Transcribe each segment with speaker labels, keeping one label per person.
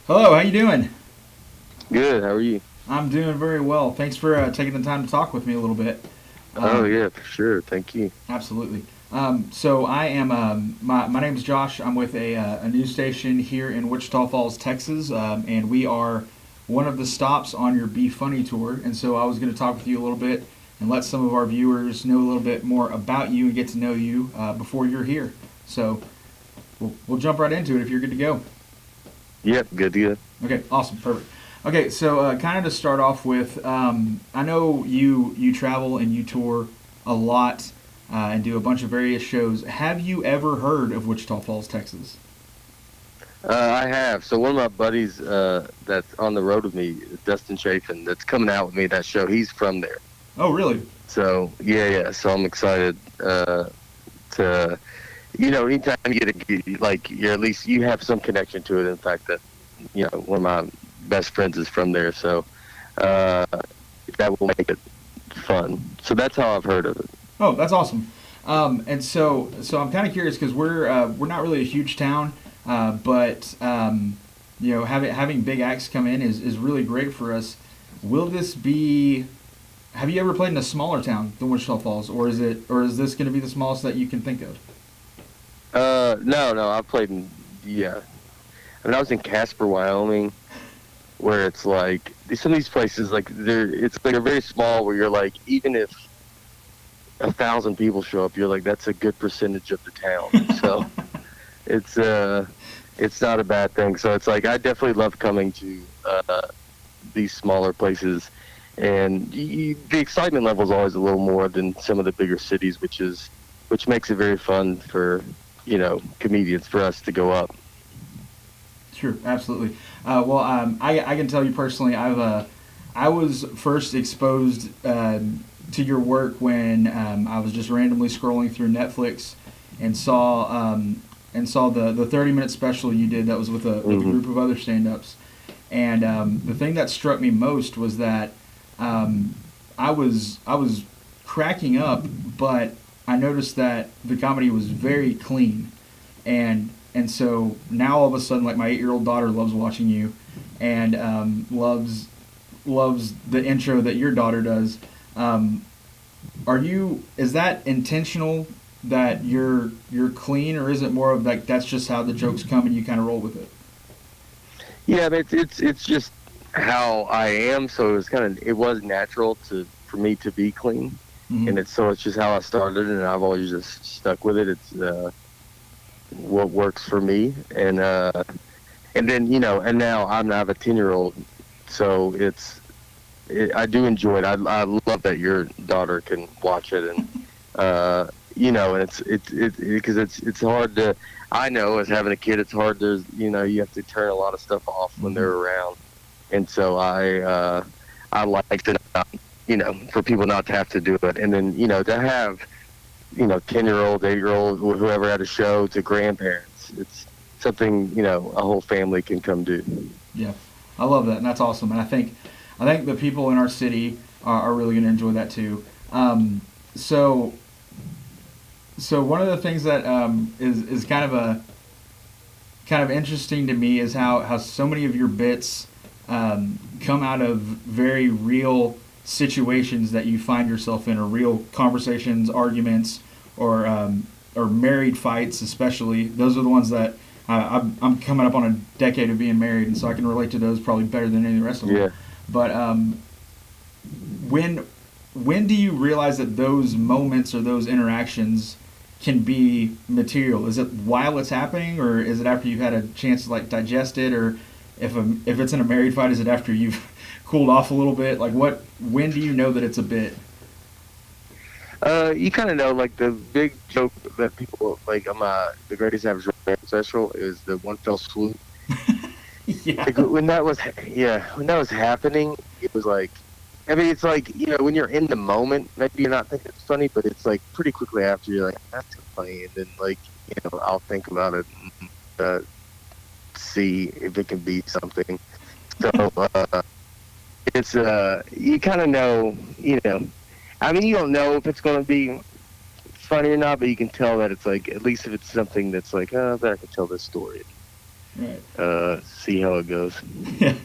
Speaker 1: Hello, how you doing?
Speaker 2: Good. How are you?
Speaker 1: I'm doing very well. Thanks for taking the time to talk with me a little bit.
Speaker 2: Oh
Speaker 1: Um,
Speaker 2: yeah, for sure. Thank you.
Speaker 1: Absolutely. So I am. My name is Josh. I'm with a news station here in Wichita Falls, Texas, and we are one of the stops on your Be Funny tour. And so I was going to talk with you a little bit and let some of our viewers know a little bit more about you and get to know you before you're here. So we'll jump right into it if you're good to go.
Speaker 2: Yep. Good. Good.
Speaker 1: Okay, awesome, perfect. Okay, so kind of to start off with, I know you travel and you tour a lot and do a bunch of various shows. Have you ever heard of Wichita Falls, Texas?
Speaker 2: I have. So one of my buddies that's on the road with me, Dustin Chafin, that's coming out with me that show. He's from there.
Speaker 1: Oh, really?
Speaker 2: So yeah. So I'm excited to anytime you get you're at least you have some connection to it. In fact, that one of my best friends is from there, so uh, that will make it fun. So that's how I've heard of it.
Speaker 1: Oh, that's awesome. And so I'm kind of curious because we're not really a huge town, but having big acts come in is really great for us. Will this be? Have you ever played in a smaller town than Wichita Falls, or is this going to be the smallest that you can think of?
Speaker 2: No. I played in yeah. I mean, I was in Casper, Wyoming, where it's like some of these places they're very small where you're like even if 1,000 people show up, you're like that's a good percentage of the town. So it's it's not a bad thing. So it's like I definitely love coming to these smaller places, and the excitement level is always a little more than some of the bigger cities, which makes it very fun for comedians for us to go up.
Speaker 1: Sure, absolutely. I can tell you personally, I was first exposed to your work when I was just randomly scrolling through Netflix and saw the 30-minute special you did that was with a
Speaker 2: Hmm.
Speaker 1: group of other stand-ups. And the thing that struck me most was that I was cracking up, but I noticed that the comedy was very clean, and so now all of a sudden, like my 8-year-old daughter loves watching you, and loves the intro that your daughter does. Um, are you? Is that intentional that you're clean, or is it more of like that's just how the jokes come and you kind of roll with it?
Speaker 2: Yeah, I mean, it's just how I am. So it was natural for me to be clean,
Speaker 1: Hmm.
Speaker 2: and it's just how I started, and I've always just stuck with it. It's what works for me, and then and now I have a 10-year-old, so I do enjoy it. I love that your daughter can watch it, and and it's because it's hard to. I know as having a kid, it's hard to you have to turn a lot of stuff off when
Speaker 1: Hmm.
Speaker 2: they're around, and so I like to not, for people not to have to do it, and then to have 10-year-old, 8-year-old, whoever at a show to grandparents. It's something a whole family can come do.
Speaker 1: Yeah, I love that, and that's awesome. And I think the people in our city are really going to enjoy that too. Um, so so one of the things that is kind of interesting to me is how so many of your bits come out of very real situations that you find yourself in, or real conversations, arguments, or married fights, especially. Those are the ones that I'm coming up on a decade of being married, and so I can relate to those probably better than any of the rest of them.
Speaker 2: Yeah.
Speaker 1: But when when do you realize that those moments or those interactions can be material? Is it while it's happening, or is it after you've had a chance to like digest it, or if it's in a married fight, is it after you've cooled off a little bit? Like what? When do you know that it's a bit?
Speaker 2: You kind of know, like the big joke that people like on my the Greatest Average Rap special is the one fell swoop.
Speaker 1: Yeah.
Speaker 2: Like when that was happening, it was like, I mean, it's like when you're in the moment, maybe you're not thinking it's funny, but it's like pretty quickly after you're like that's funny, and then like I'll think about it and see if it can be something. So it's you kind of know, I mean, you don't know if it's going to be funny or not, but you can tell that it's like, at least if it's something that's like, oh, I bet I can tell this story.
Speaker 1: Right.
Speaker 2: see how it goes.
Speaker 1: Yeah,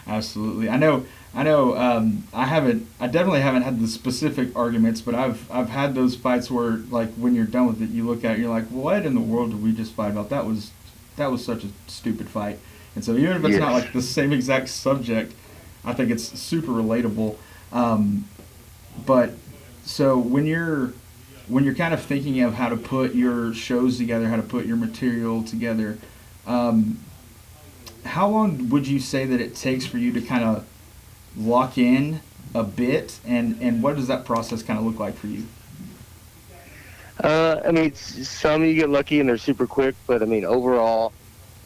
Speaker 1: absolutely. I know. I definitely haven't had the specific arguments, but I've had those fights where, like, when you're done with it, you look at it, and you're like, what in the world did we just fight about? That was such a stupid fight. And so even if it's not
Speaker 2: Yes.
Speaker 1: like the same exact subject, I think it's super relatable. Um, but so when you're kind of thinking of how to put your shows together, how to put your material together, um, how long would you say that it takes for you to kind of lock in a bit, and what does that process kind of look like for you?
Speaker 2: I mean, some you get lucky and they're super quick, but I mean, overall,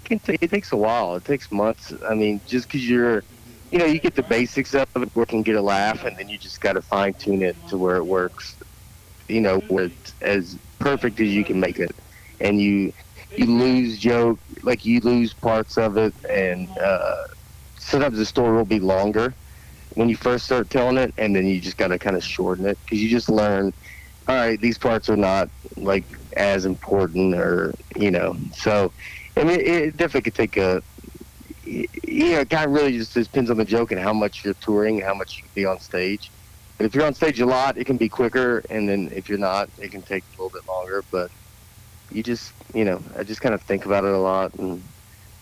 Speaker 2: it takes a while. It takes months. I mean, just because you get the basics of it, where it can get a laugh, and then you just got to fine tune it to where it works. Where it's as perfect as you can make it, and you lose joke, like you lose parts of it, and sometimes the story will be longer when you first start telling it, and then you just got to kind of shorten it because you just learn. All right, these parts are not like as important, or So, I mean, it definitely could take it kind of really just depends on the joke and how much you're touring, how much you can be on stage. But if you're on stage a lot, it can be quicker, and then if you're not, it can take a little bit longer. But I just kind of think about it a lot and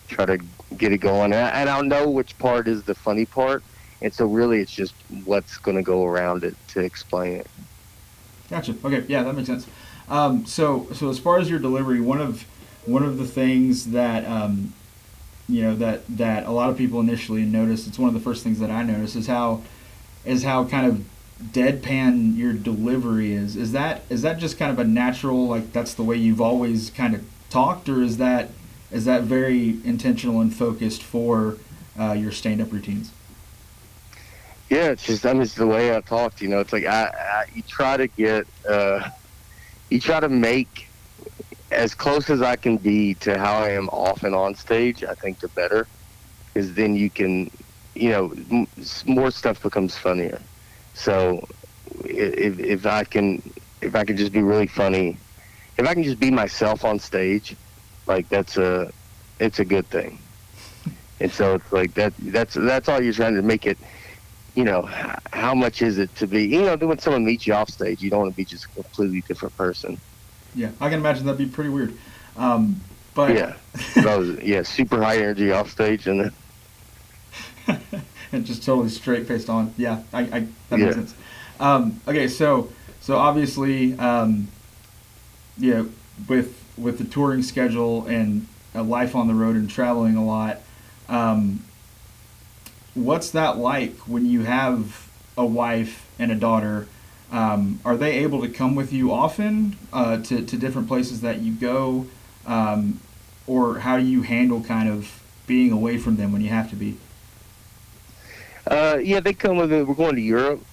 Speaker 2: try to get it going. And I'll know which part is the funny part, and so really, it's just what's going to go around it to explain it.
Speaker 1: Gotcha. Okay, yeah, that makes sense. So as far as your delivery, one of the things that that a lot of people initially notice, it's one of the first things that I notice, is how kind of deadpan your delivery is. Is that just kind of a natural, like, that's the way you've always kind of talked, or is that very intentional and focused for your stand up routines?
Speaker 2: Yeah, it's just it's the way I talked. It's like you try to you try to make as close as I can be to how I am off and on stage. I think the better, because then you can, more stuff becomes funnier. So if I can just be really funny, if I can just be myself on stage, like it's a good thing. And so it's like that's all you're trying to make it. How much is it to be? When someone meets you off stage, you don't want to be just a completely different person.
Speaker 1: Yeah, I can imagine that'd be pretty weird. But
Speaker 2: Yeah, but I was super high energy off stage, and then
Speaker 1: and just totally straight faced on. Yeah, I that makes
Speaker 2: yeah.
Speaker 1: sense. Okay, so obviously, yeah, with the touring schedule and a life on the road and traveling a lot, um, what's that like when you have a wife and a daughter? Are they able to come with you often to different places that you go, um, or how do you handle kind of being away from them when you have to be?
Speaker 2: Yeah, they come with me. We're going to Europe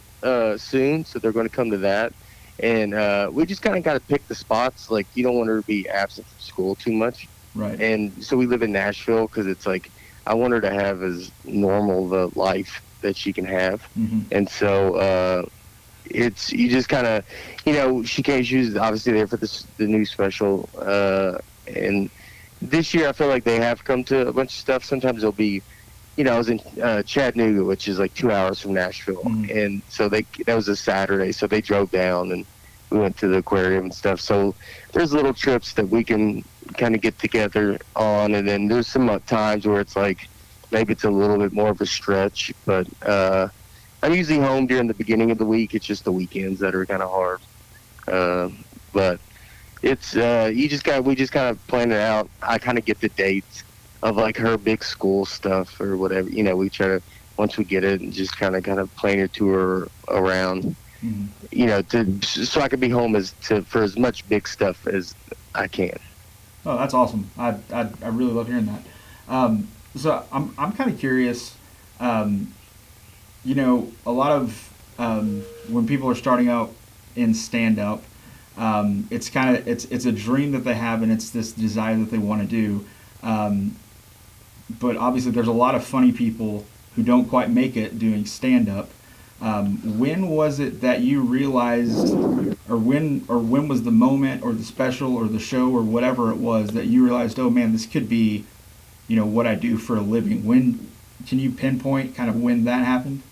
Speaker 2: soon, so they're going to come to that. And we just kind of got to pick the spots. Like, you don't want her to be absent from school too much.
Speaker 1: Right.
Speaker 2: And so we live in Nashville because it's like I want her to have as normal the life that she can have.
Speaker 1: Hmm.
Speaker 2: And so it's you just kind of, she can't. She was obviously there for the new special. And this year I feel like they have come to a bunch of stuff. Sometimes they'll be I was in Chattanooga, which is like 2 hours from Nashville,
Speaker 1: Hmm.
Speaker 2: and so that was a Saturday, so they drove down and we went to the aquarium and stuff. So there's little trips that we can kind of get together on, and then there's some times where it's like maybe it's a little bit more of a stretch, but I'm usually home during the beginning of the week. It's just the weekends that are kind of hard, but it's we just kind of plan it out. I kind of get the dates of like her big school stuff or whatever. We try to, once we get it, and just kind of plan your tour around.
Speaker 1: Hmm.
Speaker 2: So I can be home for as much big stuff as I can.
Speaker 1: Oh, that's awesome. I really love hearing that. So I'm kind of curious. Um, a lot of when people are starting out in stand up, it's a dream that they have, and it's this desire that they want to do. Um, but obviously, there's a lot of funny people who don't quite make it doing stand up. When was it that you realized, or when was the moment, or the special, or the show, or whatever it was that you realized, oh man, this could be what I do for a living. When can you pinpoint kind of when that happened?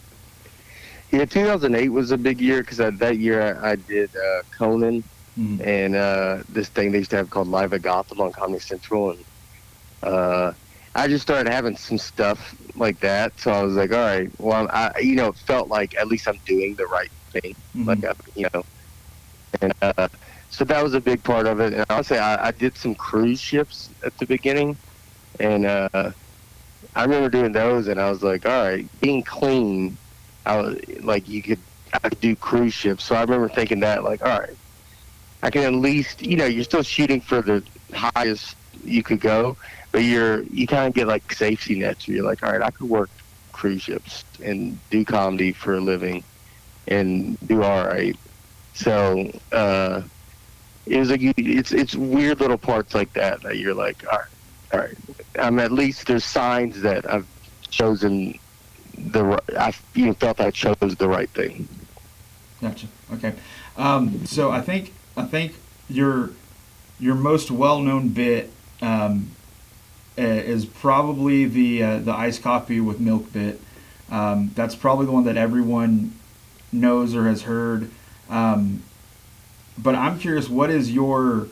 Speaker 2: Yeah, 2008 was a big year because that year I did Conan
Speaker 1: Mm.
Speaker 2: and this thing they used to have called Live at Gotham on Comedy Central, and I just started having some stuff like that. So I was like, all right, well, it felt like at least I'm doing the right thing,
Speaker 1: Mm-hmm.
Speaker 2: like and so that was a big part of it. And I'll say I did some cruise ships at the beginning, and I remember doing those, and I was like, all right, being clean, I was like, I could do cruise ships. So I remember thinking that, like, all right, I can at least, you're still shooting for the highest you could go, but you kind of get like safety nets where you're like, all right, I could work cruise ships and do comedy for a living and do all right. So it was like it's weird little parts like that you're like, all right. At least there's signs that I've chosen I felt I chose the right thing.
Speaker 1: Gotcha. Okay. So I think your most well known bit is probably the iced coffee with milk bit. That's probably the one that everyone knows or has heard. But I'm curious, what is your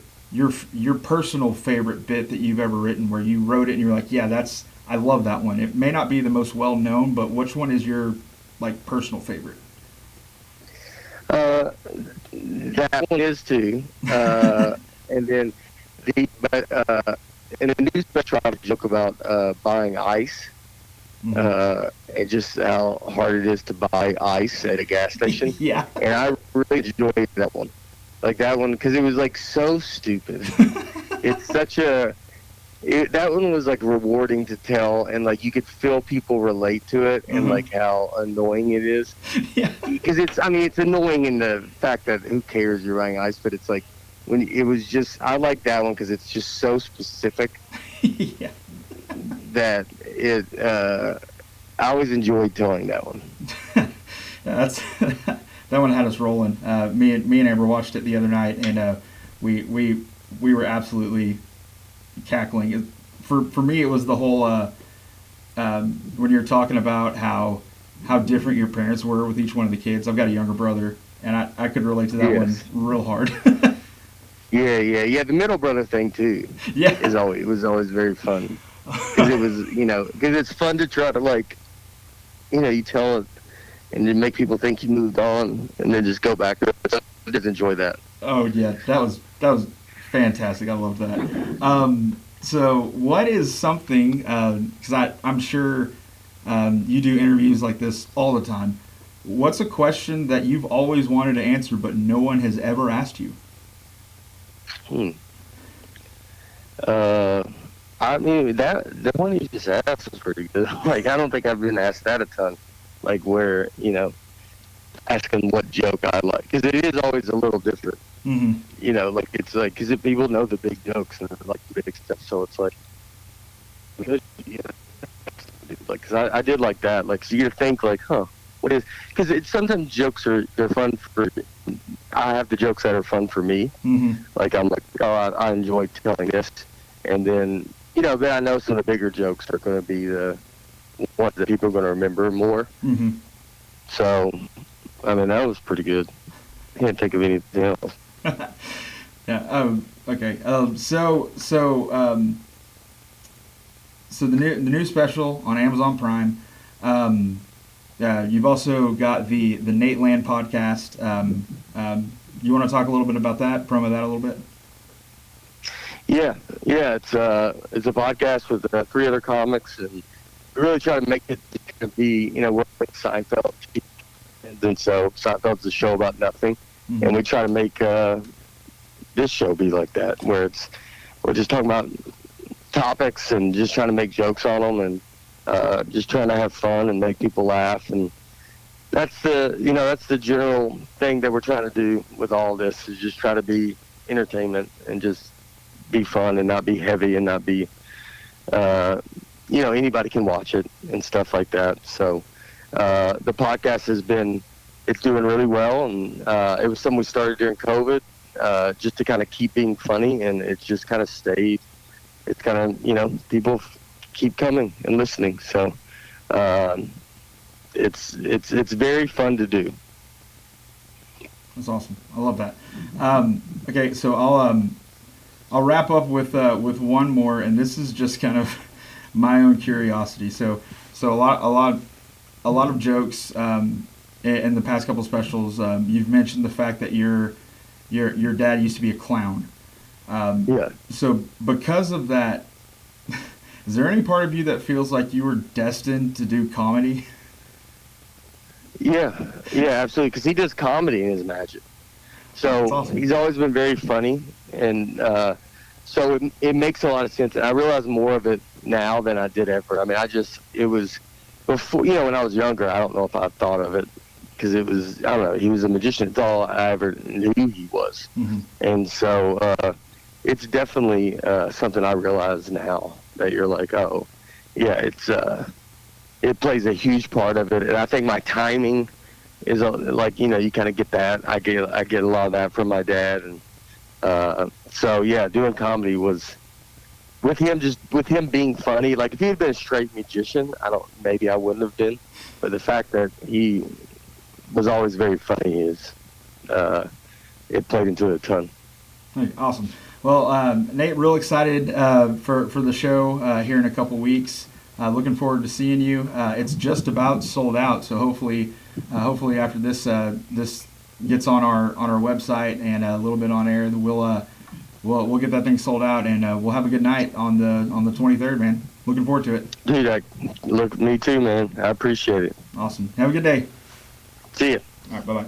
Speaker 1: personal favorite bit that you've ever written, where you wrote it and you're like, yeah, I love that one. It may not be the most well known, but which one is your like personal favorite?
Speaker 2: That one is too. And then in a new special, I have a joke about buying ice.
Speaker 1: Mm-hmm.
Speaker 2: And just how hard it is to buy ice at a gas station.
Speaker 1: Yeah.
Speaker 2: And I really enjoyed that one. Like that one, because it was like so stupid. It's that one was like rewarding to tell, and like you could feel people relate to it, and like how annoying it is.
Speaker 1: Yeah.
Speaker 2: Because it's annoying in the fact that who cares you're buying ice, but it's like when it was just, I like that one because it's just so specific.
Speaker 1: Yeah.
Speaker 2: That it, I always enjoyed telling that one.
Speaker 1: Yeah, that one had us rolling. Me and Amber watched it the other night, and we were absolutely cackling. For me, it was the whole when you're talking about how different your parents were with each one of the kids. I've got a younger brother, and I could relate to that one real hard.
Speaker 2: Yeah. The middle brother thing too.
Speaker 1: Yeah,
Speaker 2: was always very fun because it was because it's fun to try to like you tell it and then make people think you moved on and then just go back. I just enjoy that.
Speaker 1: Oh yeah, that was fantastic. I love that. So what is something? Because I'm sure you do interviews like this all the time. What's a question that you've always wanted to answer but no one has ever asked you?
Speaker 2: I mean, the one you just asked was pretty good. Like, I don't think I've been asked that a ton. Like, where, asking what joke I like. Because it is always a little different.
Speaker 1: Mm-hmm.
Speaker 2: Like, it's like, because people know the big jokes and like the big stuff. So it's like, like, because I did like that. Like, so you think, like, what is, because sometimes jokes they're fun for, I have the jokes that are fun for me.
Speaker 1: Mm-hmm.
Speaker 2: Like, I'm like, I enjoy telling this. And then, then I know some of the bigger jokes are going to be the ones that people are going to remember more.
Speaker 1: Mm-hmm.
Speaker 2: So, I mean, that was pretty good. I can't think of anything else.
Speaker 1: Yeah. Okay. So the new special on Amazon Prime. You've also got the Nate Land podcast. You want to talk a little bit about that? Promo that a little bit.
Speaker 2: Yeah. It's a podcast with 3 other comics, and we really try to make it be, we're like Seinfeld, and so Seinfeld's a show about nothing, and we try to make this show be like that, where we're just talking about topics and just trying to make jokes on them, and just trying to have fun and make people laugh, and that's the general thing that we're trying to do with all this, is just try to be entertainment and just be fun and not be heavy and not be anybody can watch it and stuff like that. So the podcast it's doing really well, and it was something we started during COVID just to kind of keep being funny, and it's just kind of stayed. It's kind of people keep coming and listening. So it's very fun to do.
Speaker 1: That's awesome. I love that. Okay, so I'll wrap up with one more, and this is just kind of my own curiosity. So a lot of jokes in the past couple specials. You've mentioned the fact that your dad used to be a clown.
Speaker 2: Yeah.
Speaker 1: So because of that, is there any part of you that feels like you were destined to do comedy?
Speaker 2: Yeah, absolutely. Because he does comedy in his magic. So
Speaker 1: awesome.
Speaker 2: He's always been very funny, and so it makes a lot of sense. And I realize more of it now than I did ever. I mean, it was before, when I was younger, I don't know if I thought of it because it was, I don't know, he was a magician. It's all I ever knew he was.
Speaker 1: Mm-hmm.
Speaker 2: And so it's definitely something I realize now that you're like, oh, yeah, it plays a huge part of it. And I think my timing is like, you kind of get that. I get a lot of that from my dad. And so, yeah, doing comedy was with him being funny. Like if he had been a straight magician, maybe I wouldn't have been. But the fact that he was always very funny is, it played into it a ton.
Speaker 1: Hey, awesome. Well, Nate, real excited for the show here in a couple weeks. Looking forward to seeing you. It's just about sold out, so hopefully after this gets on our website and a little bit on air, we'll get that thing sold out, and we'll have a good night on the 23rd, man. Looking forward to it.
Speaker 2: Dude, me too, man. I appreciate it.
Speaker 1: Awesome. Have a good day.
Speaker 2: See ya.
Speaker 1: All right, bye-bye.